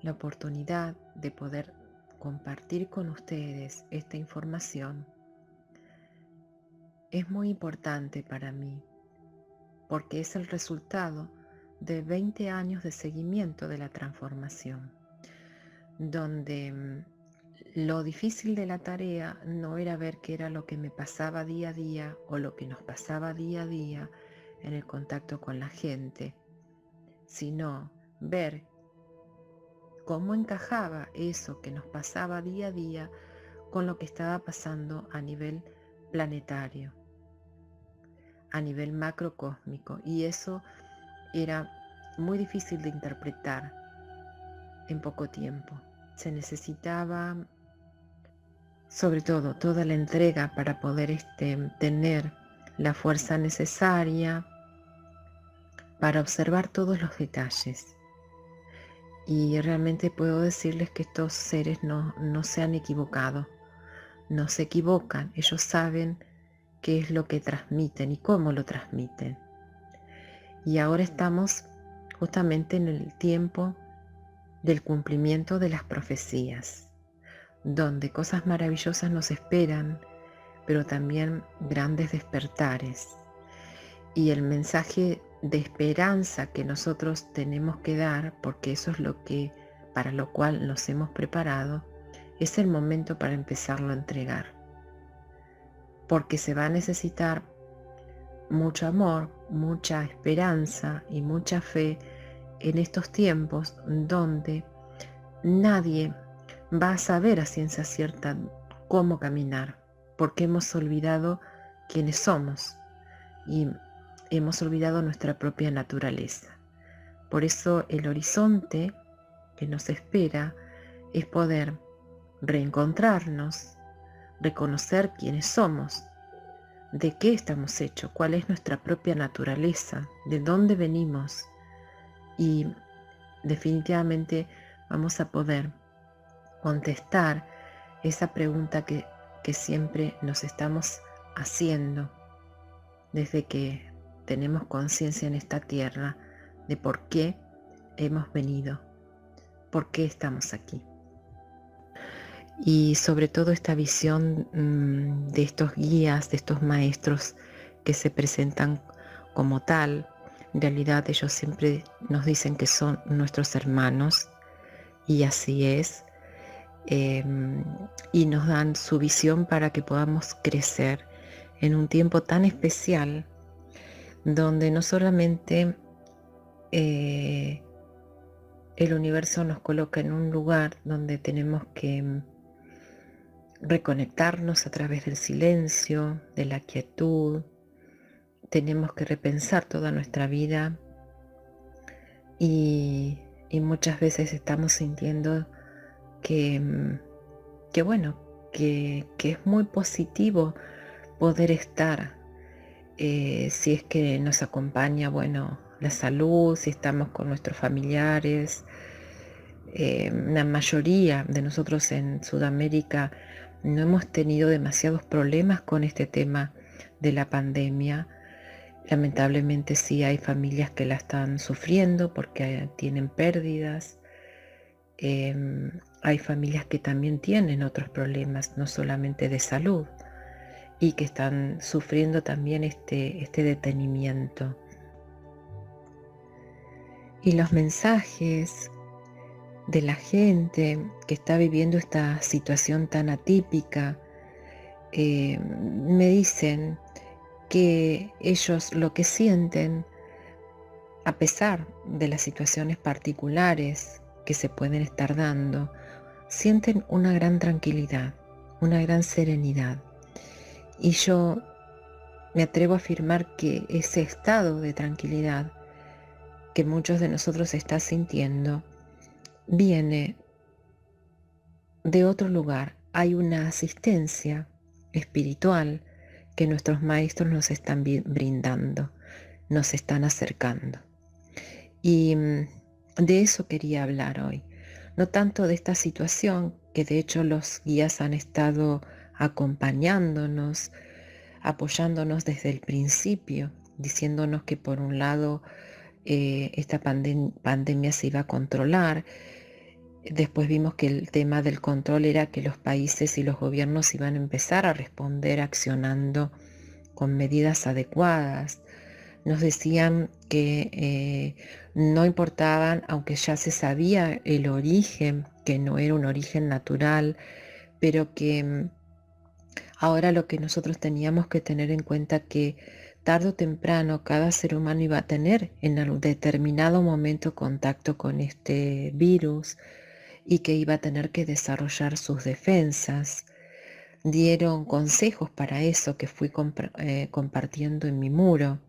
la oportunidad de poder compartir con ustedes esta información es muy importante para mí, porque es el resultado de 20 años de seguimiento de la transformación, donde lo difícil de la tarea no era ver qué era lo que me pasaba día a día o lo que nos pasaba día a día en el contacto con la gente, sino ver cómo encajaba eso que nos pasaba día a día con lo que estaba pasando a nivel planetario, a nivel macrocósmico, y eso era muy difícil de interpretar en poco tiempo. Se necesitaba, sobre todo, toda la entrega para poder tener la fuerza necesaria para observar todos los detalles. Y realmente puedo decirles que estos seres no se han equivocado, no se equivocan, ellos saben qué es lo que transmiten y cómo lo transmiten. Y ahora estamos justamente en el tiempo del cumplimiento de las profecías, donde cosas maravillosas nos esperan, pero también grandes despertares. Y el mensaje de esperanza que nosotros tenemos que dar, porque eso es para lo cual nos hemos preparado, es el momento para empezarlo a entregar. Porque se va a necesitar mucho amor, mucha esperanza y mucha fe en estos tiempos donde nadie va a saber a ciencia cierta cómo caminar, porque hemos olvidado quiénes somos y hemos olvidado nuestra propia naturaleza. Por eso el horizonte que nos espera es poder reencontrarnos, reconocer quiénes somos, de qué estamos hechos, cuál es nuestra propia naturaleza, de dónde venimos, y definitivamente vamos a poder contestar esa pregunta que siempre nos estamos haciendo desde que tenemos conciencia en esta tierra de por qué hemos venido, por qué estamos aquí. Y sobre todo esta visión de estos guías, de estos maestros que se presentan como tal. En realidad ellos siempre nos dicen que son nuestros hermanos, y así es, y nos dan su visión para que podamos crecer en un tiempo tan especial, donde no solamente el universo nos coloca en un lugar donde tenemos que reconectarnos a través del silencio, de la quietud, tenemos que repensar toda nuestra vida, y muchas veces estamos sintiendo que es muy positivo poder estar, si es que nos acompaña, la salud, si estamos con nuestros familiares. La mayoría de nosotros en Sudamérica no hemos tenido demasiados problemas con este tema de la pandemia. Lamentablemente sí hay familias que la están sufriendo porque tienen pérdidas. Hay familias que también tienen otros problemas, no solamente de salud, y que están sufriendo también este detenimiento. Y los mensajes de la gente que está viviendo esta situación tan atípica, me dicen que ellos lo que sienten, a pesar de las situaciones particulares que se pueden estar dando, sienten una gran tranquilidad, una gran serenidad. Y yo me atrevo a afirmar que ese estado de tranquilidad que muchos de nosotros están sintiendo viene de otro lugar. Hay una asistencia espiritual que nuestros maestros nos están brindando, nos están acercando. Y de eso quería hablar hoy. No tanto de esta situación, que de hecho los guías han estado acompañándonos, apoyándonos desde el principio, diciéndonos que por un lado esta pandemia se iba a controlar, Después vimos que el tema del control era que los países y los gobiernos iban a empezar a responder accionando con medidas adecuadas. Nos decían que no importaban, aunque ya se sabía el origen, que no era un origen natural, pero que ahora lo que nosotros teníamos que tener en cuenta que tarde o temprano cada ser humano iba a tener en algún determinado momento contacto con este virus y que iba a tener que desarrollar sus defensas. Dieron consejos para eso que fui compartiendo en mi muro.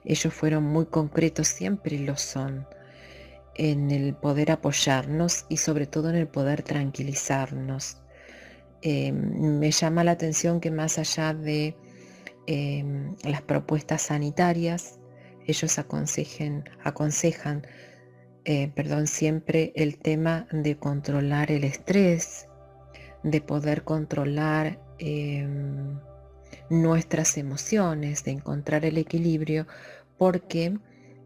Ellos fueron muy concretos, siempre lo son, en el poder apoyarnos y sobre todo en el poder tranquilizarnos. Me llama la atención que más allá de las propuestas sanitarias, ellos aconsejan siempre el tema de controlar el estrés, de poder controlar nuestras emociones, de encontrar el equilibrio, porque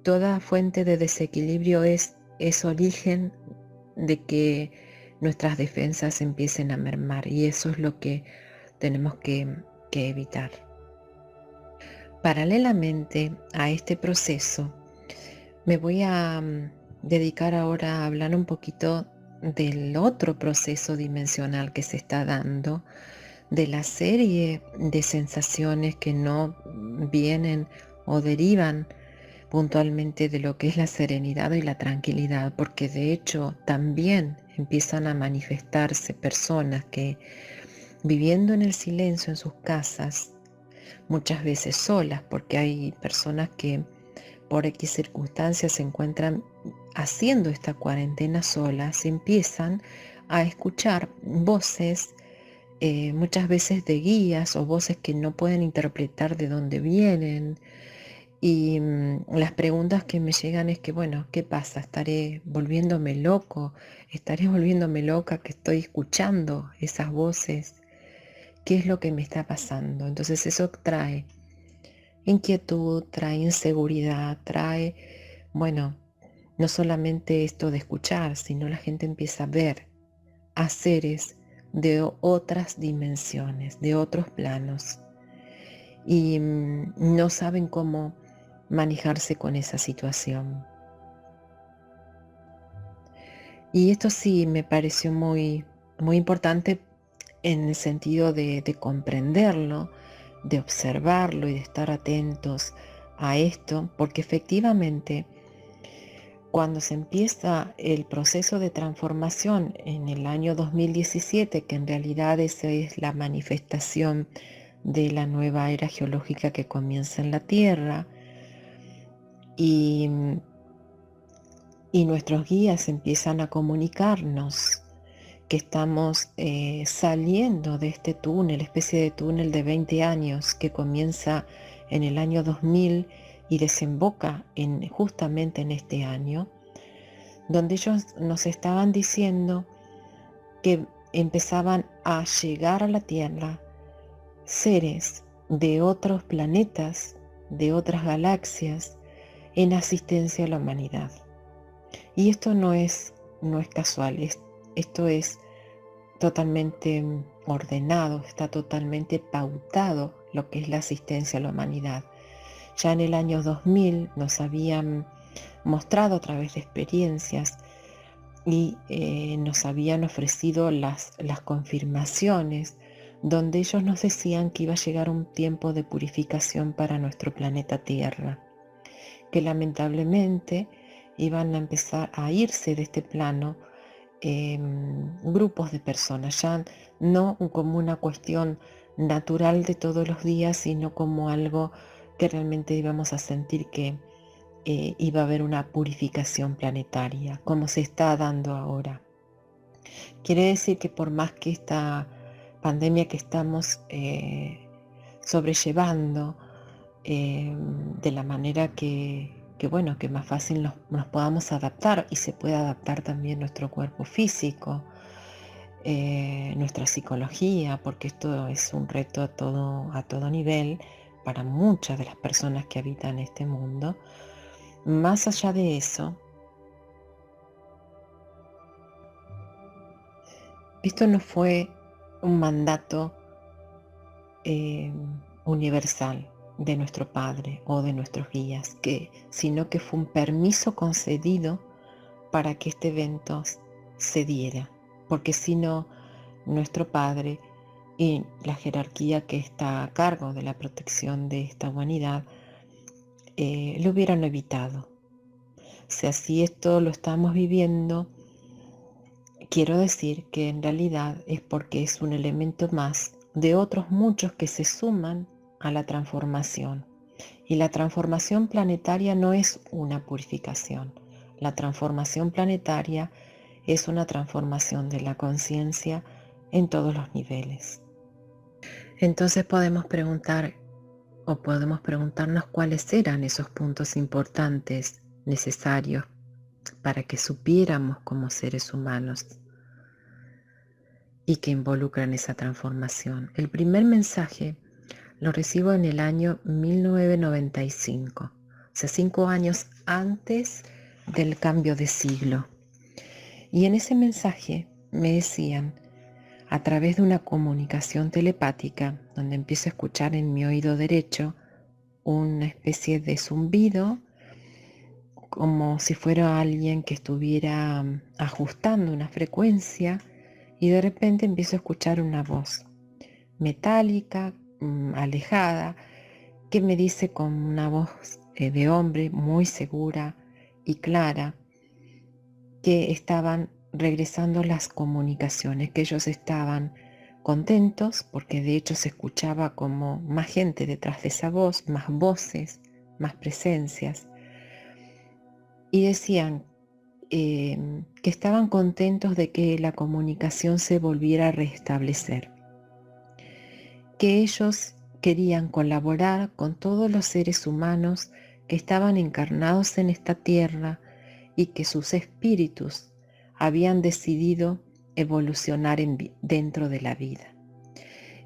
toda fuente de desequilibrio es origen de que nuestras defensas empiecen a mermar, y eso es lo que tenemos que evitar. Paralelamente a este proceso, me voy a dedicar ahora a hablar un poquito del otro proceso dimensional que se está dando, de la serie de sensaciones que no vienen o derivan puntualmente de lo que es la serenidad y la tranquilidad, porque de hecho también empiezan a manifestarse personas que, viviendo en el silencio en sus casas, muchas veces solas, porque hay personas que por X circunstancias se encuentran haciendo esta cuarentena solas, empiezan a escuchar voces, muchas veces de guías o voces que no pueden interpretar de dónde vienen. Y las preguntas que me llegan es que, bueno, ¿qué pasa? ¿Estaré volviéndome loco? ¿Estaré volviéndome loca que estoy escuchando esas voces? ¿Qué es lo que me está pasando? Entonces eso trae inquietud, trae inseguridad, trae, bueno, no solamente esto de escuchar, sino la gente empieza a ver a seres de otras dimensiones, de otros planos, y no saben cómo manejarse con esa situación. Y esto sí me pareció muy, muy importante en el sentido de comprenderlo, de observarlo y de estar atentos a esto, porque efectivamente cuando se empieza el proceso de transformación en el año 2017, que en realidad esa es la manifestación de la nueva era geológica que comienza en la Tierra, y nuestros guías empiezan a comunicarnos que estamos saliendo de este túnel, especie de túnel de 20 años que comienza en el año 2000 y desemboca justamente en este año, donde ellos nos estaban diciendo que empezaban a llegar a la Tierra seres de otros planetas, de otras galaxias, en asistencia a la humanidad. Y esto no es casual, esto es totalmente ordenado, está totalmente pautado lo que es la asistencia a la humanidad. Ya en el año 2000 nos habían mostrado a través de experiencias y nos habían ofrecido las confirmaciones, donde ellos nos decían que iba a llegar un tiempo de purificación para nuestro planeta Tierra, que lamentablemente iban a empezar a irse de este plano grupos de personas, ya no como una cuestión natural de todos los días, sino como algo que realmente íbamos a sentir que iba a haber una purificación planetaria, como se está dando ahora. Quiere decir que por más que esta pandemia que estamos sobrellevando de la manera que bueno, que más fácil nos podamos adaptar, y se puede adaptar también nuestro cuerpo físico, nuestra psicología, porque esto es un reto a todo nivel para muchas de las personas que habitan este mundo. Más allá de eso, Esto no fue un mandato universal de nuestro Padre o de nuestros guías, sino que fue un permiso concedido para que este evento se diera, porque si no, nuestro Padre y la jerarquía que está a cargo de la protección de esta humanidad lo hubieran evitado. O sea, si esto lo estamos viviendo, quiero decir que en realidad es porque es un elemento más de otros muchos que se suman a la transformación. Y la transformación planetaria no es una purificación. La transformación planetaria es una transformación de la conciencia en todos los niveles. Entonces podemos preguntar o podemos preguntarnos cuáles eran esos puntos importantes necesarios para que supiéramos como seres humanos y que involucran esa transformación. El primer mensaje lo recibo en el año 1995, o sea, 5 años antes del cambio de siglo. Y en ese mensaje me decían, a través de una comunicación telepática, donde empiezo a escuchar en mi oído derecho una especie de zumbido, como si fuera alguien que estuviera ajustando una frecuencia, y de repente empiezo a escuchar una voz metálica, alejada, que me dice con una voz de hombre muy segura y clara que estaban regresando las comunicaciones, que ellos estaban contentos porque de hecho se escuchaba como más gente detrás de esa voz, más voces, más presencias, y decían que estaban contentos de que la comunicación se volviera a restablecer, que ellos querían colaborar con todos los seres humanos que estaban encarnados en esta tierra y que sus espíritus habían decidido evolucionar dentro de la vida.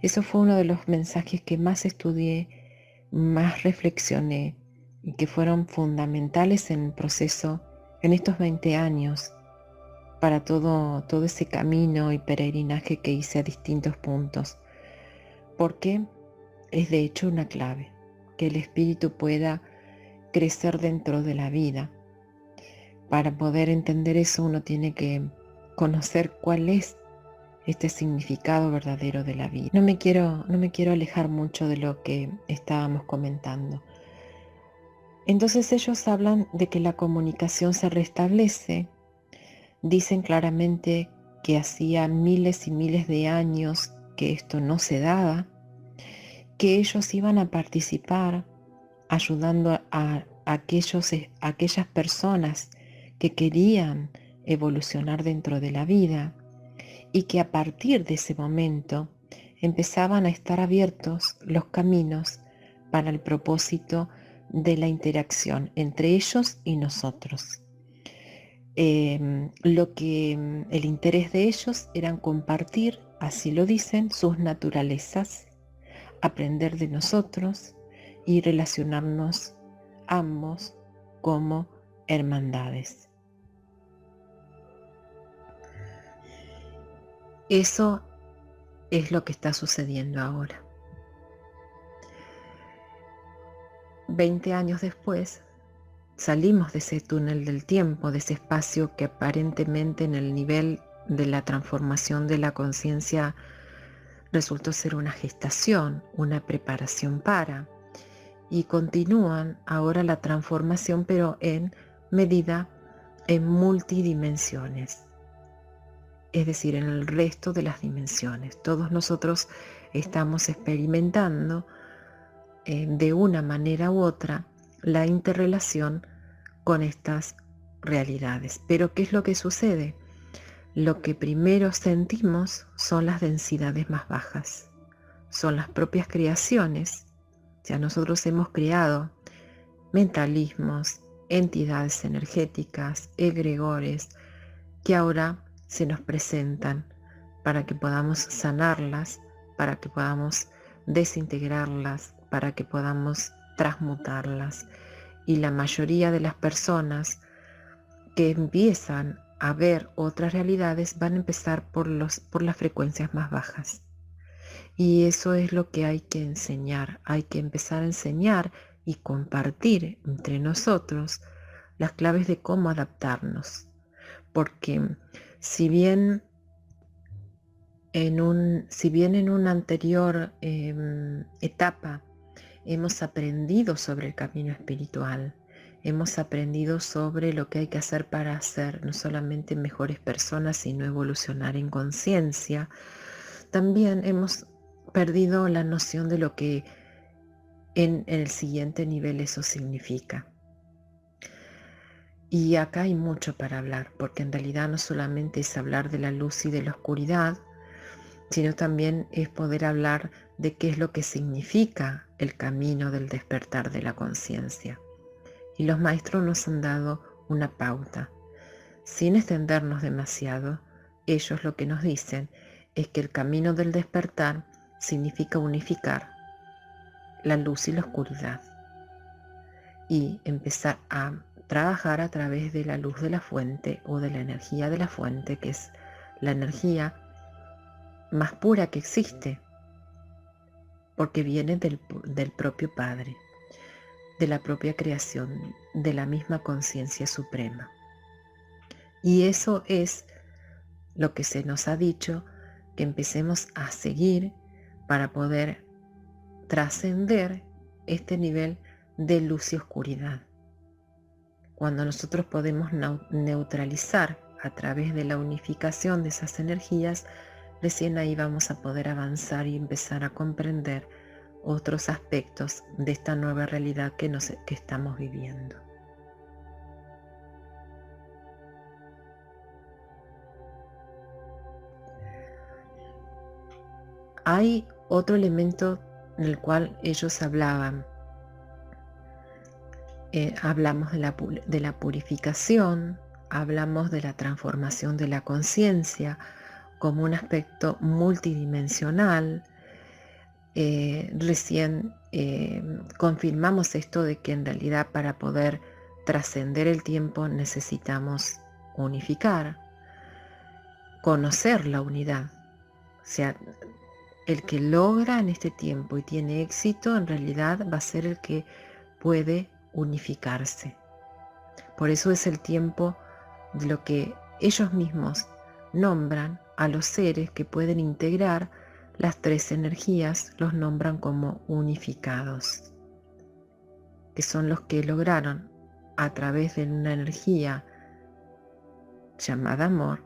Eso fue uno de los mensajes que más estudié, más reflexioné y que fueron fundamentales en el proceso, en estos 20 años, para todo ese camino y peregrinaje que hice a distintos puntos. Porque es de hecho una clave, que el espíritu pueda crecer dentro de la vida. Para poder entender eso uno tiene que conocer cuál es este significado verdadero de la vida. No me quiero alejar mucho de lo que estábamos comentando. Entonces ellos hablan de que la comunicación se restablece, dicen claramente que hacía miles y miles de años que esto no se daba, que ellos iban a participar ayudando a aquellas personas que querían evolucionar dentro de la vida y que a partir de ese momento empezaban a estar abiertos los caminos para el propósito de la interacción entre ellos y nosotros. El interés de ellos era compartir, así lo dicen, sus naturalezas, aprender de nosotros y relacionarnos ambos como hermandades. Eso es lo que está sucediendo ahora. 20 años después, salimos de ese túnel del tiempo, de ese espacio que aparentemente en el nivel de la transformación de la conciencia resultó ser una gestación, una preparación para, y continúan ahora la transformación, pero en medida en multidimensiones, es decir, en el resto de las dimensiones. Todos nosotros estamos experimentando de una manera u otra la interrelación con estas realidades. Pero ¿qué es lo que sucede? Lo que primero sentimos son las densidades más bajas, son las propias creaciones. Ya nosotros hemos creado mentalismos, entidades energéticas, egregores, que ahora se nos presentan para que podamos sanarlas, para que podamos desintegrarlas, para que podamos transmutarlas. Y la mayoría de las personas que empiezan a ver otras realidades, van a empezar por las frecuencias más bajas. Y eso es lo que hay que enseñar. Hay que empezar a enseñar y compartir entre nosotros las claves de cómo adaptarnos. Porque si bien en una anterior etapa hemos aprendido sobre el camino espiritual, hemos aprendido sobre lo que hay que hacer para ser no solamente mejores personas, sino evolucionar en conciencia, también hemos perdido la noción de lo que en el siguiente nivel eso significa. Y acá hay mucho para hablar, porque en realidad no solamente es hablar de la luz y de la oscuridad, sino también es poder hablar de qué es lo que significa el camino del despertar de la conciencia. Y los maestros nos han dado una pauta. Sin extendernos demasiado, ellos lo que nos dicen es que el camino del despertar significa unificar la luz y la oscuridad y empezar a trabajar a través de la luz de la fuente o de la energía de la fuente, que es la energía más pura que existe, porque viene del propio Padre, de la propia creación, de la misma conciencia suprema. Y eso es lo que se nos ha dicho, que empecemos a seguir para poder trascender este nivel de luz y oscuridad. Cuando nosotros podemos neutralizar a través de la unificación de esas energías, recién ahí vamos a poder avanzar y empezar a comprender otros aspectos de esta nueva realidad que estamos viviendo. Hay otro elemento del cual ellos hablaban. Hablamos de la purificación, hablamos de la transformación de la conciencia como un aspecto multidimensional. Recién confirmamos esto de que en realidad para poder trascender el tiempo necesitamos unificar, conocer la unidad. O sea, el que logra en este tiempo y tiene éxito en realidad va a ser el que puede unificarse. Por eso es el tiempo de lo que ellos mismos nombran a los seres que pueden integrar las tres energías, los nombran como unificados, que son los que lograron a través de una energía llamada amor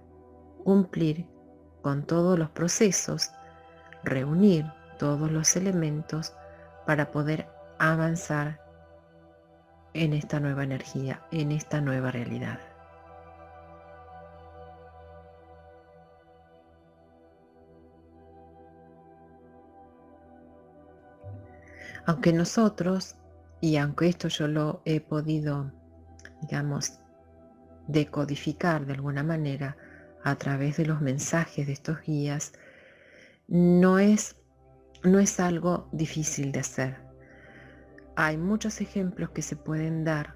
cumplir con todos los procesos, reunir todos los elementos para poder avanzar en esta nueva energía, en esta nueva realidad. Aunque nosotros, y aunque esto yo lo he podido, digamos, decodificar de alguna manera a través de los mensajes de estos guías, no es algo difícil de hacer. Hay muchos ejemplos que se pueden dar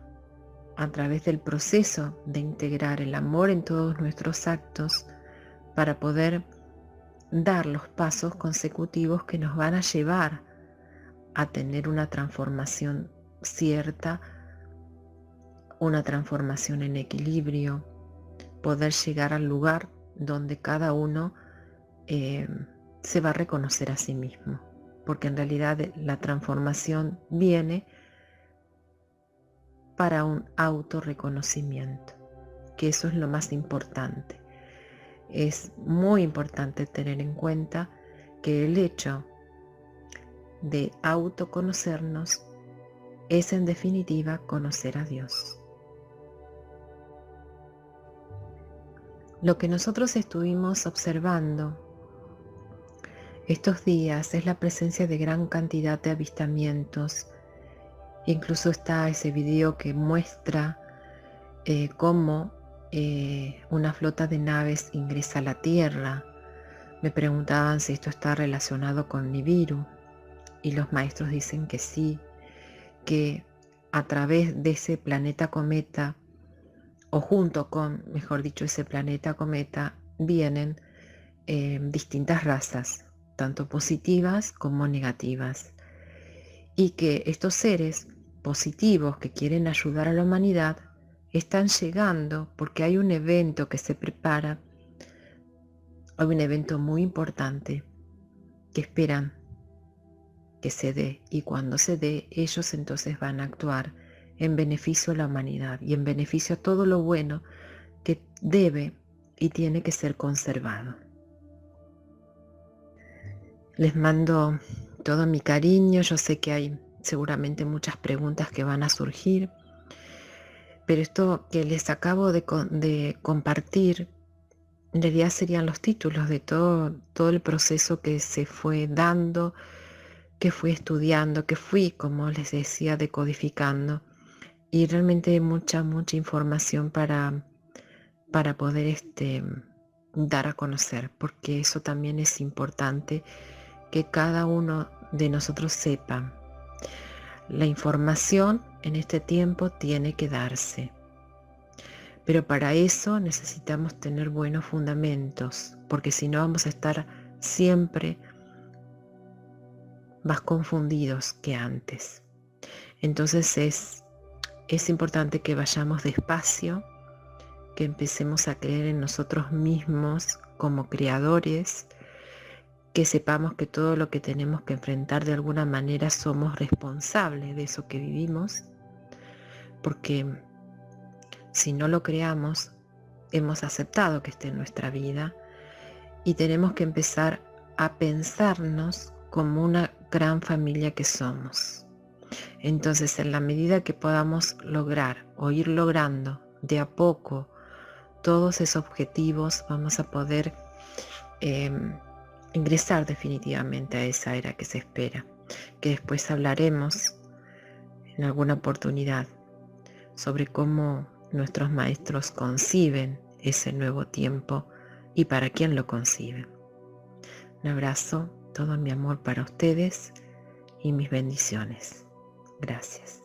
a través del proceso de integrar el amor en todos nuestros actos para poder dar los pasos consecutivos que nos van a llevar a tener una transformación cierta, una transformación en equilibrio, poder llegar al lugar donde cada uno se va a reconocer a sí mismo, porque en realidad la transformación viene para un autorreconocimiento, que eso es lo más importante. Es muy importante tener en cuenta que el hecho de autoconocernos es en definitiva conocer a Dios. Lo que nosotros estuvimos observando estos días es la presencia de gran cantidad de avistamientos. Incluso está ese video que muestra cómo una flota de naves ingresa a la Tierra. Me preguntaban si esto está relacionado con Nibiru y los maestros dicen que sí, que a través de ese planeta cometa o junto con, mejor dicho, ese planeta cometa, vienen distintas razas, tanto positivas como negativas, y que estos seres positivos que quieren ayudar a la humanidad están llegando porque hay un evento que se prepara, hay un evento muy importante que esperan que se dé, y cuando se dé, ellos entonces van a actuar en beneficio a la humanidad y en beneficio a todo lo bueno que debe y tiene que ser conservado. Les mando todo mi cariño. Yo sé que hay seguramente muchas preguntas que van a surgir, pero esto que les acabo de compartir, en realidad serían los títulos de todo el proceso que se fue dando, que fui estudiando, que fui, como les decía, decodificando, y realmente mucha información para poder dar a conocer, porque eso también es importante, que cada uno de nosotros sepa. La información en este tiempo tiene que darse, pero para eso necesitamos tener buenos fundamentos, porque si no vamos a estar siempre más confundidos que antes. Entonces es importante que vayamos despacio, que empecemos a creer en nosotros mismos como creadores, que sepamos que todo lo que tenemos que enfrentar de alguna manera somos responsables de eso que vivimos, porque si no lo creamos, hemos aceptado que esté en nuestra vida y tenemos que empezar a pensarnos como una gran familia que somos. Entonces, en la medida que podamos lograr o ir logrando de a poco todos esos objetivos, vamos a poder ingresar definitivamente a esa era que se espera, que después hablaremos en alguna oportunidad sobre cómo nuestros maestros conciben ese nuevo tiempo y para quién lo conciben. Un abrazo, todo mi amor para ustedes y mis bendiciones. Gracias.